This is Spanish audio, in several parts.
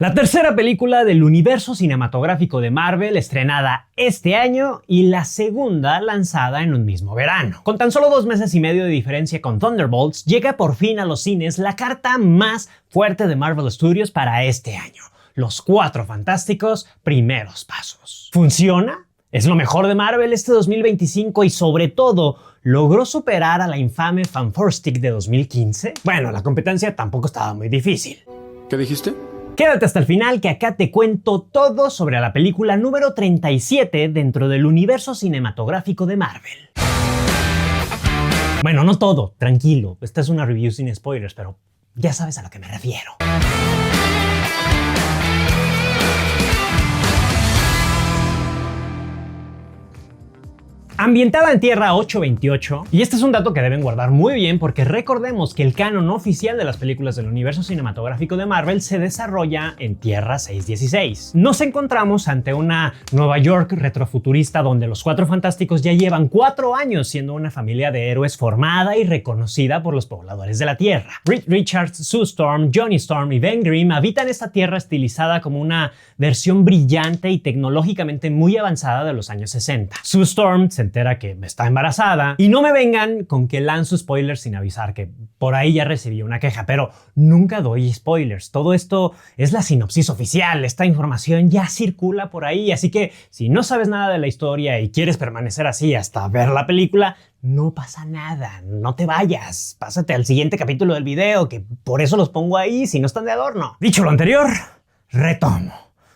La tercera película del universo cinematográfico de Marvel estrenada este año y la segunda lanzada en un mismo verano. Con tan solo 2 meses y medio de diferencia con Thunderbolts, llega por fin a los cines la carta más fuerte de Marvel Studios para este año: Los Cuatro Fantásticos Primeros Pasos. ¿Funciona? ¿Es lo mejor de Marvel este 2025 y sobre todo logró superar a la infame Fantastic de 2015? Bueno, la competencia tampoco estaba muy difícil. ¿Qué dijiste? Quédate hasta el final que acá te cuento todo sobre la película número 37 dentro del universo cinematográfico de Marvel. Bueno, no todo, tranquilo, esta es una review sin spoilers, pero ya sabes a lo que me refiero. Ambientada en Tierra 828, y este es un dato que deben guardar muy bien porque recordemos que el canon oficial de las películas del universo cinematográfico de Marvel se desarrolla en Tierra 616. Nos encontramos ante una Nueva York retrofuturista donde los Cuatro Fantásticos ya llevan 4 años siendo una familia de héroes formada y reconocida por los pobladores de la Tierra. Reed Richards, Sue Storm, Johnny Storm y Ben Grimm habitan esta Tierra estilizada como una versión brillante y tecnológicamente muy avanzada de los años 60. Sue Storm se entera que está embarazada y no me vengan con que lanzo spoilers sin avisar, que por ahí ya recibí una queja, pero nunca doy spoilers. Todo esto es la sinopsis oficial, esta información ya circula por ahí, así que si no sabes nada de la historia y quieres permanecer así hasta ver la película, no pasa nada, no te vayas, pásate al siguiente capítulo del video, que por eso los pongo ahí si no están de adorno. Dicho lo anterior, retomo.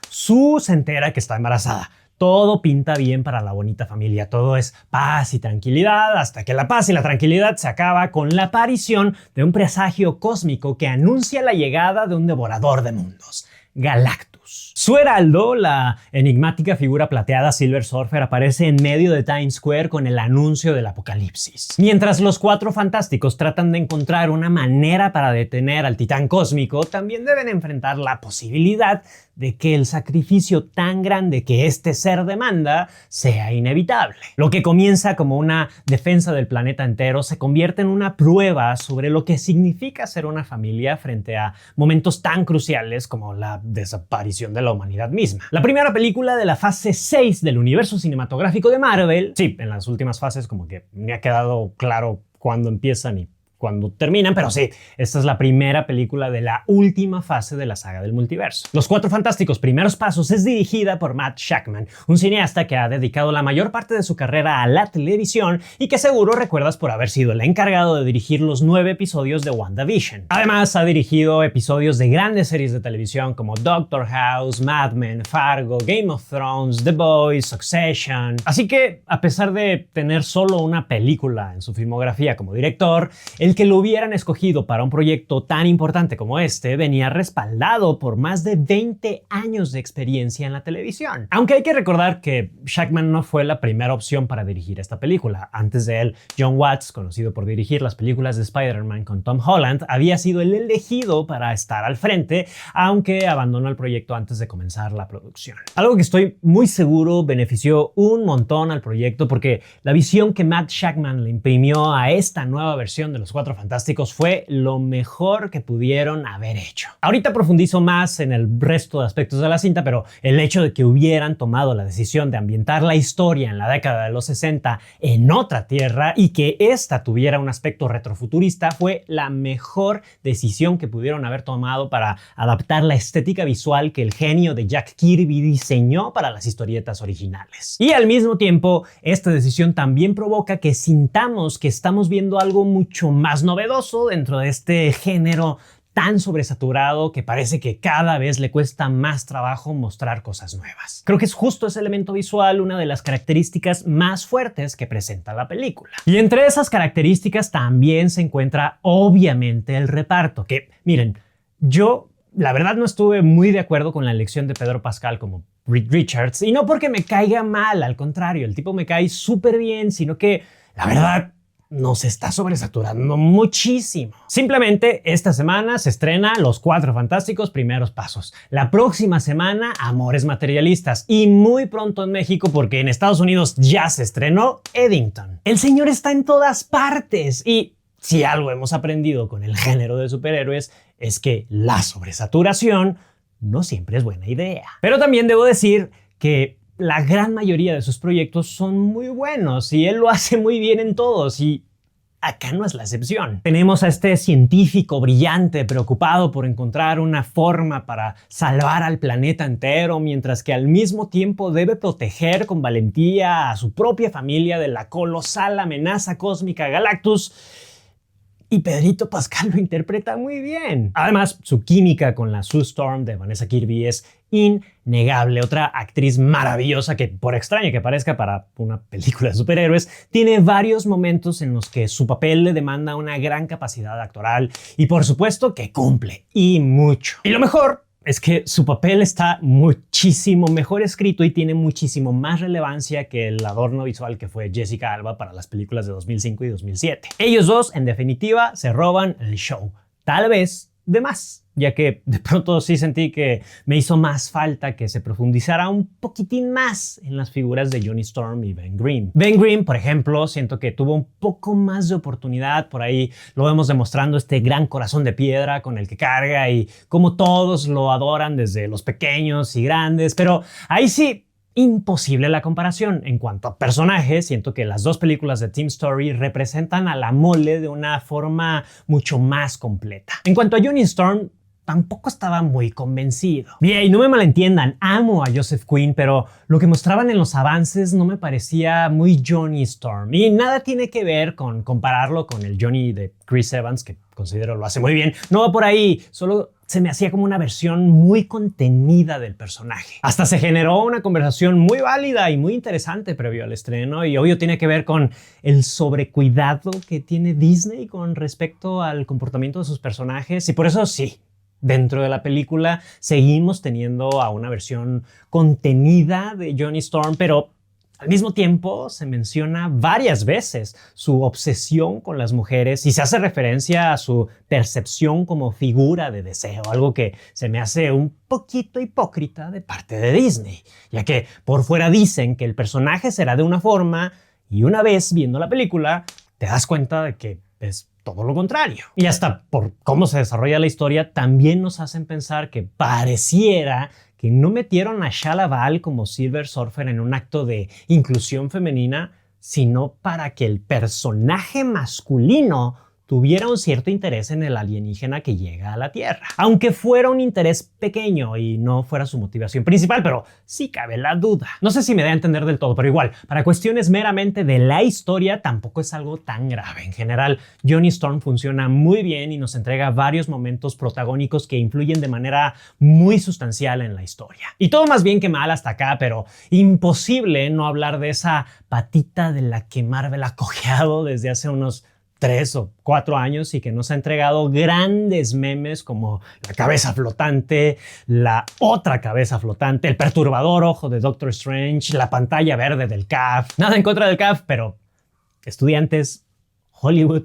Sue se entera que está embarazada. Todo pinta bien para la bonita familia, todo es paz y tranquilidad, hasta que la paz y la tranquilidad se acaba con la aparición de un presagio cósmico que anuncia la llegada de un devorador de mundos, Galactus. Su heraldo, la enigmática figura plateada Silver Surfer, aparece en medio de Times Square con el anuncio del apocalipsis. Mientras los Cuatro Fantásticos tratan de encontrar una manera para detener al titán cósmico, también deben enfrentar la posibilidad de que el sacrificio tan grande que este ser demanda sea inevitable. Lo que comienza como una defensa del planeta entero se convierte en una prueba sobre lo que significa ser una familia frente a momentos tan cruciales como la desaparición de la humanidad misma. La primera película de la fase 6 del universo cinematográfico de Marvel, sí, en las últimas fases como que me ha quedado claro cuándo empiezan y cuando terminan, pero sí, esta es la primera película de la última fase de la saga del multiverso. Los Cuatro Fantásticos Primeros Pasos es dirigida por Matt Shakman, un cineasta que ha dedicado la mayor parte de su carrera a la televisión y que seguro recuerdas por haber sido el encargado de dirigir los 9 episodios de WandaVision. Además, ha dirigido episodios de grandes series de televisión como Doctor House, Mad Men, Fargo, Game of Thrones, The Boys, Succession. Así que, a pesar de tener solo una película en su filmografía como director, el que lo hubieran escogido para un proyecto tan importante como este venía respaldado por más de 20 años de experiencia en la televisión. Aunque hay que recordar que Shakman no fue la primera opción para dirigir esta película. Antes de él, John Watts, conocido por dirigir las películas de Spider-Man con Tom Holland, había sido el elegido para estar al frente, aunque abandonó el proyecto antes de comenzar la producción. Algo que estoy muy seguro benefició un montón al proyecto porque la visión que Matt Shakman le imprimió a esta nueva versión de los Cuatro Fantásticos fue lo mejor que pudieron haber hecho. Ahorita profundizo más en el resto de aspectos de la cinta, pero el hecho de que hubieran tomado la decisión de ambientar la historia en la década de los 60 en otra tierra y que esta tuviera un aspecto retrofuturista fue la mejor decisión que pudieron haber tomado para adaptar la estética visual que el genio de Jack Kirby diseñó para las historietas originales. Y al mismo tiempo, esta decisión también provoca que sintamos que estamos viendo algo mucho más novedoso dentro de este género tan sobresaturado que parece que cada vez le cuesta más trabajo mostrar cosas nuevas. Creo que es justo ese elemento visual una de las características más fuertes que presenta la película. Y entre esas características también se encuentra obviamente el reparto, que miren, yo la verdad no estuve muy de acuerdo con la elección de Pedro Pascal como Reed Richards, y no porque me caiga mal, al contrario, el tipo me cae súper bien, sino que la verdad nos está sobresaturando muchísimo. Simplemente esta semana se estrena Los Cuatro Fantásticos Primeros Pasos. La próxima semana Amores Materialistas y muy pronto en México, porque en Estados Unidos ya se estrenó, Eddington. El señor está en todas partes y si algo hemos aprendido con el género de superhéroes es que la sobresaturación no siempre es buena idea. Pero también debo decir que la gran mayoría de sus proyectos son muy buenos y él lo hace muy bien en todos y acá no es la excepción. Tenemos a este científico brillante preocupado por encontrar una forma para salvar al planeta entero, mientras que al mismo tiempo debe proteger con valentía a su propia familia de la colosal amenaza cósmica Galactus. Y Pedrito Pascal lo interpreta muy bien. Además, su química con la Sue Storm de Vanessa Kirby es innegable. Otra actriz maravillosa que, por extraña que parezca para una película de superhéroes, tiene varios momentos en los que su papel le demanda una gran capacidad actoral y por supuesto que cumple, y mucho. Y lo mejor es que su papel está muchísimo mejor escrito y tiene muchísimo más relevancia que el adorno visual que fue Jessica Alba para las películas de 2005 y 2007. Ellos dos, en definitiva, se roban el show. Tal vez de más, ya que de pronto sí sentí que me hizo más falta que se profundizara un poquitín más en las figuras de Johnny Storm y Ben Grimm. Ben Grimm, por ejemplo, siento que tuvo un poco más de oportunidad. Por ahí lo vemos demostrando este gran corazón de piedra con el que carga y cómo todos lo adoran, desde los pequeños y grandes, pero ahí sí, imposible la comparación. En cuanto a personajes, siento que las dos películas de Team Story representan a la mole de una forma mucho más completa. En cuanto a Johnny Storm, tampoco estaba muy convencido. Bien, y no me malentiendan, amo a Joseph Quinn, pero lo que mostraban en los avances no me parecía muy Johnny Storm. Y nada tiene que ver con compararlo con el Johnny de Chris Evans, que considero lo hace muy bien. No va por ahí, solo se me hacía como una versión muy contenida del personaje. Hasta se generó una conversación muy válida y muy interesante previo al estreno, y obvio tiene que ver con el sobrecuidado que tiene Disney con respecto al comportamiento de sus personajes, y por eso sí, dentro de la película seguimos teniendo a una versión contenida de Johnny Storm, pero al mismo tiempo se menciona varias veces su obsesión con las mujeres y se hace referencia a su percepción como figura de deseo, algo que se me hace un poquito hipócrita de parte de Disney, ya que por fuera dicen que el personaje será de una forma y una vez viendo la película te das cuenta de que es todo lo contrario. Y hasta por cómo se desarrolla la historia también nos hacen pensar que pareciera que no metieron a Shia LaBeouf como Silver Surfer en un acto de inclusión femenina, sino para que el personaje masculino tuviera un cierto interés en el alienígena que llega a la Tierra. Aunque fuera un interés pequeño y no fuera su motivación principal, pero sí cabe la duda. No sé si me da a entender del todo, pero igual, para cuestiones meramente de la historia, tampoco es algo tan grave. En general, Johnny Storm funciona muy bien y nos entrega varios momentos protagónicos que influyen de manera muy sustancial en la historia. Y todo más bien que mal hasta acá, pero imposible no hablar de esa patita de la que Marvel ha cojeado desde hace unos 3 o 4 años y que nos ha entregado grandes memes como la cabeza flotante, la otra cabeza flotante, el perturbador ojo de Doctor Strange, la pantalla verde del CAF. Nada en contra del CAF, pero estudiantes, Hollywood,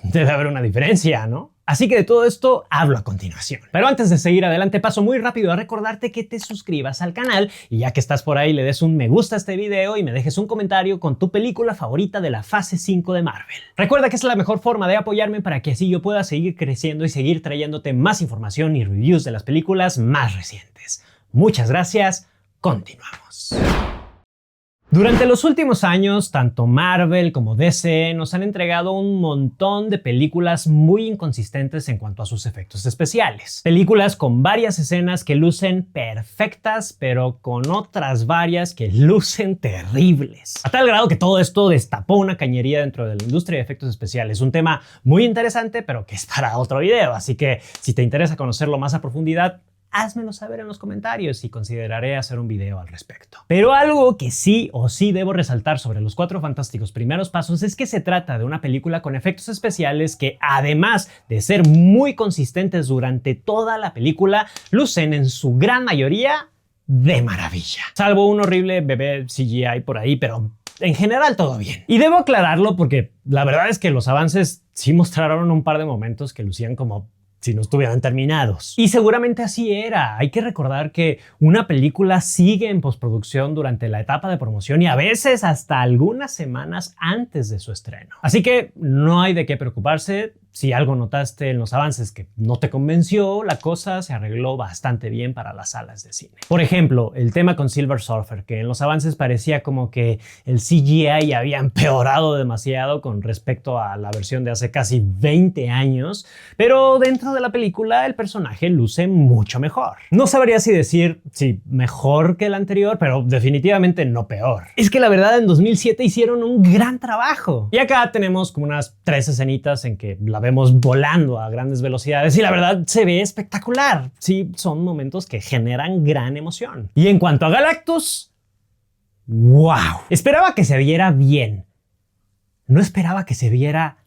debe haber una diferencia, ¿no? Así que de todo esto hablo a continuación. Pero antes de seguir adelante, paso muy rápido a recordarte que te suscribas al canal y ya que estás por ahí le des un me gusta a este video y me dejes un comentario con tu película favorita de la fase 5 de Marvel. Recuerda que es la mejor forma de apoyarme para que así yo pueda seguir creciendo y seguir trayéndote más información y reviews de las películas más recientes. Muchas gracias, continuamos. Durante los últimos años, tanto Marvel como DC nos han entregado un montón de películas muy inconsistentes en cuanto a sus efectos especiales. Películas con varias escenas que lucen perfectas, pero con otras varias que lucen terribles. A tal grado que todo esto destapó una cañería dentro de la industria de efectos especiales. Un tema muy interesante, pero que es para otro video. Así que si te interesa conocerlo más a profundidad, házmelo saber en los comentarios y consideraré hacer un video al respecto. Pero algo que sí o sí debo resaltar sobre Los Cuatro Fantásticos Primeros Pasos es que se trata de una película con efectos especiales que, además de ser muy consistentes durante toda la película, lucen en su gran mayoría de maravilla. Salvo un horrible bebé CGI por ahí, pero en general todo bien. Y debo aclararlo porque la verdad es que los avances sí mostraron un par de momentos que lucían como si no estuvieran terminados. Y seguramente así era. Hay que recordar que una película sigue en postproducción durante la etapa de promoción y a veces hasta algunas semanas antes de su estreno. Así que no hay de qué preocuparse. si algo notaste en los avances que no te convenció, la cosa se arregló bastante bien para las salas de cine. Por ejemplo, el tema con Silver Surfer, que en los avances parecía como que el CGI había empeorado demasiado con respecto a la versión de hace casi 20 años, pero dentro de la película el personaje luce mucho mejor. No sabría si decir si mejor que el anterior, pero definitivamente no peor. Es que la verdad en 2007 hicieron un gran trabajo. Y acá tenemos como unas 3 escenitas en que la vemos volando a grandes velocidades y la verdad se ve espectacular. Sí, son momentos que generan gran emoción. Y en cuanto a Galactus, ¡wow! Esperaba que se viera bien. No esperaba que se viera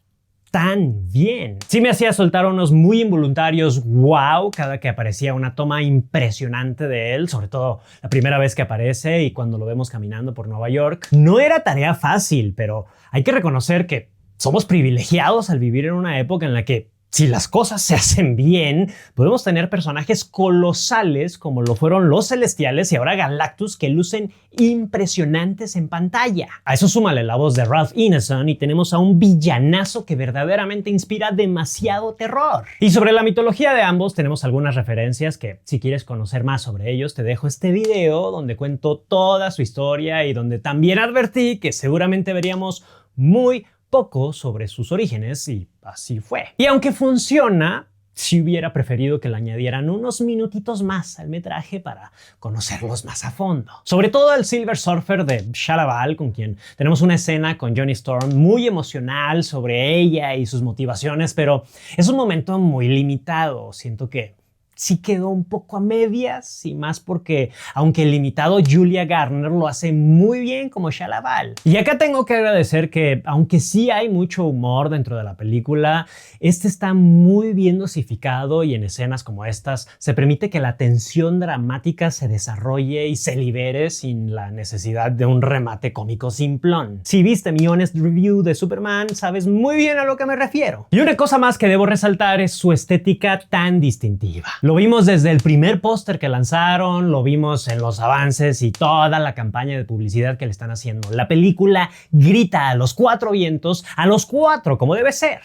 tan bien. Sí me hacía soltar unos muy involuntarios wow cada que aparecía una toma impresionante de él, sobre todo la primera vez que aparece y cuando lo vemos caminando por Nueva York. No era tarea fácil, pero hay que reconocer que somos privilegiados al vivir en una época en la que, si las cosas se hacen bien, podemos tener personajes colosales como lo fueron los Celestiales y ahora Galactus, que lucen impresionantes en pantalla. A eso súmale la voz de Ralph Ineson y tenemos a un villanazo que verdaderamente inspira demasiado terror. Y sobre la mitología de ambos tenemos algunas referencias que, si quieres conocer más sobre ellos, te dejo este video donde cuento toda su historia y donde también advertí que seguramente veríamos muy poco sobre sus orígenes, y así fue. Y aunque funciona, sí hubiera preferido que le añadieran unos minutitos más al metraje para conocerlos más a fondo. Sobre todo el Silver Surfer de Shalla-Bal, con quien tenemos una escena con Johnny Storm muy emocional sobre ella y sus motivaciones, pero es un momento muy limitado. Siento que sí quedó un poco a medias, y más porque, aunque limitado, Julia Garner lo hace muy bien como Shalla-Bal. Y acá tengo que agradecer que, aunque sí hay mucho humor dentro de la película, este está muy bien dosificado y en escenas como estas se permite que la tensión dramática se desarrolle y se libere sin la necesidad de un remate cómico simplón. Si viste mi honest review de Superman, sabes muy bien a lo que me refiero. Y una cosa más que debo resaltar es su estética tan distintiva. Lo vimos desde el primer póster que lanzaron, lo vimos en los avances y toda la campaña de publicidad que le están haciendo. La película grita a los 4 vientos, a los 4 como debe ser.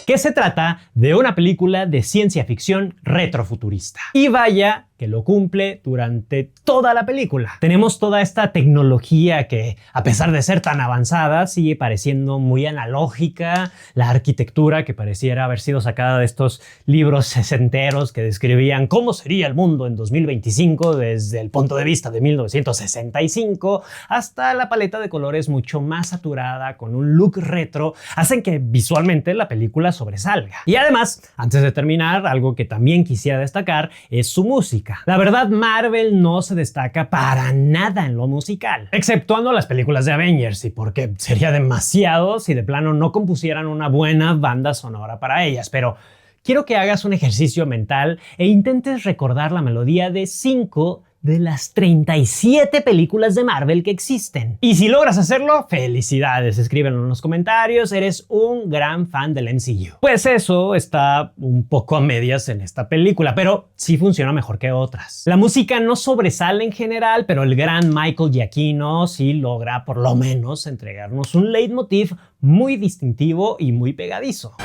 Que se trata de una película de ciencia ficción retrofuturista. Y vaya que lo cumple durante toda la película. Tenemos toda esta tecnología que, a pesar de ser tan avanzada, sigue pareciendo muy analógica. La arquitectura que pareciera haber sido sacada de estos libros sesenteros que describían cómo sería el mundo en 2025 desde el punto de vista de 1965, hasta la paleta de colores mucho más saturada con un look retro, hacen que visualmente la película sobresalga. Y además, antes de terminar, algo que también quisiera destacar es su música. La verdad, Marvel no se destaca para nada en lo musical, exceptuando las películas de Avengers, y porque sería demasiado si de plano no compusieran una buena banda sonora para ellas, pero quiero que hagas un ejercicio mental e intentes recordar la melodía de 5 de las 37 películas de Marvel que existen. Y si logras hacerlo, felicidades, escríbelo en los comentarios, eres un gran fan del MCU. Pues eso está un poco a medias en esta película, pero sí funciona mejor que otras. La música no sobresale en general, pero el gran Michael Giacchino sí logra por lo menos entregarnos un leitmotiv muy distintivo y muy pegadizo.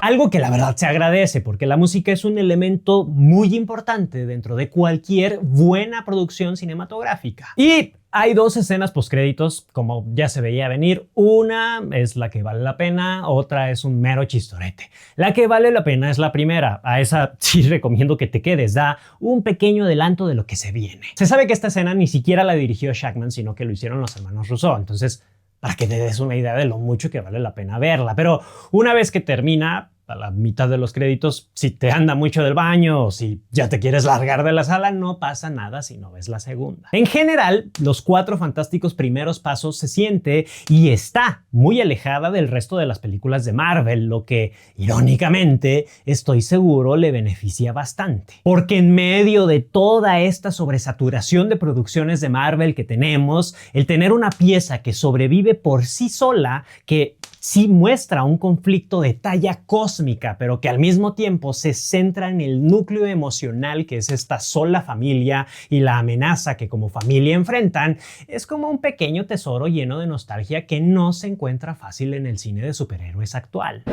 Algo que la verdad se agradece, porque la música es un elemento muy importante dentro de cualquier buena producción cinematográfica. Y hay 2 escenas postcréditos, como ya se veía venir. Una es la que vale la pena, otra es un mero chistorete. La que vale la pena es la primera. A esa sí recomiendo que te quedes, da un pequeño adelanto de lo que se viene. Se sabe que esta escena ni siquiera la dirigió Shackman, sino que lo hicieron los hermanos Russo. Entonces, para que te des una idea de lo mucho que vale la pena verla. Pero una vez que termina, a la mitad de los créditos, si te anda mucho del baño o si ya te quieres largar de la sala, no pasa nada si no ves la segunda. En general, los 4 fantásticos primeros pasos se siente y está muy alejada del resto de las películas de Marvel, lo que, irónicamente, estoy seguro le beneficia bastante. Porque en medio de toda esta sobresaturación de producciones de Marvel que tenemos, el tener una pieza que sobrevive por sí sola, que sí muestra un conflicto de talla cósmica, pero que al mismo tiempo se centra en el núcleo emocional que es esta sola familia y la amenaza que como familia enfrentan, es como un pequeño tesoro lleno de nostalgia que no se encuentra fácil en el cine de superhéroes actual.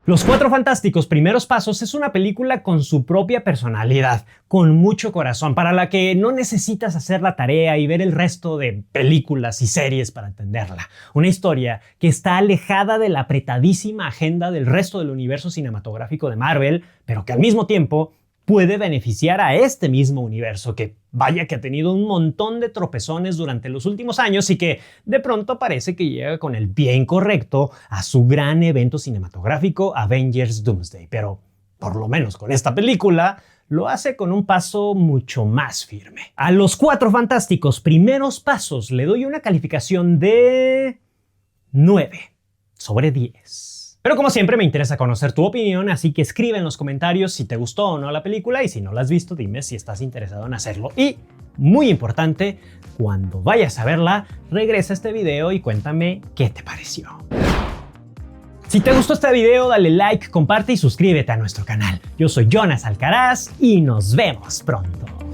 Los Cuatro Fantásticos Primeros Pasos es una película con su propia personalidad, con mucho corazón, para la que no necesitas hacer la tarea y ver el resto de películas y series para entenderla. Una historia que está alejada de la apretadísima agenda del resto del universo cinematográfico de Marvel, pero que al mismo tiempo puede beneficiar a este mismo universo, que vaya que ha tenido un montón de tropezones durante los últimos años y que de pronto parece que llega con el pie incorrecto a su gran evento cinematográfico Avengers Doomsday. Pero por lo menos con esta película lo hace con un paso mucho más firme. A Los Cuatro Fantásticos Primeros Pasos le doy una calificación de 9/10. Pero como siempre me interesa conocer tu opinión, así que escribe en los comentarios si te gustó o no la película y si no la has visto, dime si estás interesado en hacerlo. Y, muy importante, cuando vayas a verla, regresa a este video y cuéntame qué te pareció. Si te gustó este video, dale like, comparte y suscríbete a nuestro canal. Yo soy Jonas Alcaraz y nos vemos pronto.